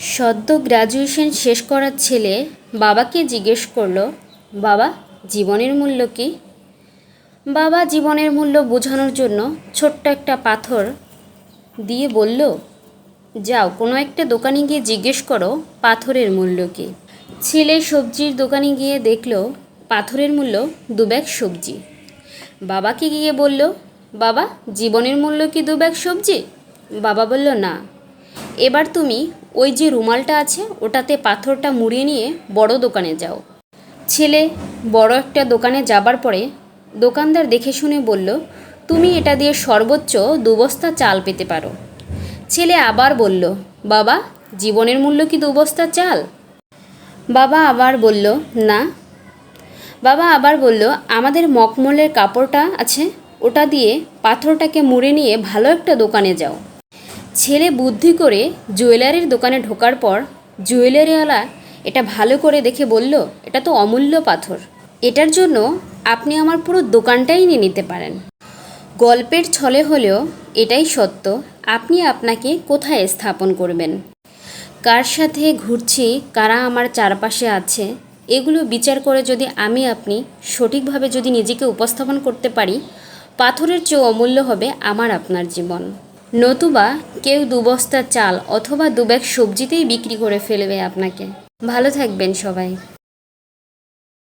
সদ্য গ্র্যাজুয়েশন শেষ করা ছেলে বাবাকে জিজ্ঞেস করলো, বাবা, জীবনের মূল্য কী? বাবা জীবনের মূল্য বোঝানোর জন্য ছোট্ট একটা পাথর দিয়ে বলল, যাও কোনো একটা দোকানে গিয়ে জিজ্ঞেস করো পাথরের মূল্য কী। ছেলে সবজির দোকানে গিয়ে দেখল পাথরের মূল্য 2 ব্যাগ সবজি। বাবাকে গিয়ে বলল, বাবা, জীবনের মূল্য কি 2 ব্যাগ সবজি? বাবা বলল, না, এবার তুমি ওই যে রুমালটা আছে ওটাতে পাথরটা মুড়িয়ে নিয়ে বড় দোকানে যাও। ছেলে বড় একটা দোকানে যাবার পরে দোকানদার দেখে শুনে বলল, তুমি এটা দিয়ে সর্বোচ্চ 2 বস্তা চাল পেতে পারো। ছেলে আবার বলল, বাবা, জীবনের মূল্য কি 2 বস্তা চাল? বাবা আবার বলল, না। বাবা আবার বলল, আমাদের মখমলের কাপড়টা আছে ওটা দিয়ে পাথরটাকে মুড়ে নিয়ে ভালো একটা দোকানে যাও। ছেলে বুদ্ধি করে জুয়েলারির দোকানে ঢোকার পর জুয়েলারিওয়ালা এটা ভালো করে দেখে বলল, এটা তো অমূল্য পাথর, এটার জন্য আপনি আমার পুরো দোকানটাই নিয়ে নিতে পারেন। গল্পের ছলে হলেও এটাই সত্য, আপনি আপনাকে কোথায় স্থাপন করবেন, কার সাথে ঘুরছি, কারা আমার চারপাশে আছে, এগুলো বিচার করে যদি আপনি সঠিকভাবে যদি নিজেকে উপস্থাপন করতে পারি, পাথরের চেয়েও অমূল্য হবে আমার আপনার জীবন। নতুবা কেউ 2 বস্তা চাল অথবা 2 ব্যাগ সবজিতেই বিক্রি করে ফেলবে আপনাকে। ভালো থাকবেন সবাই।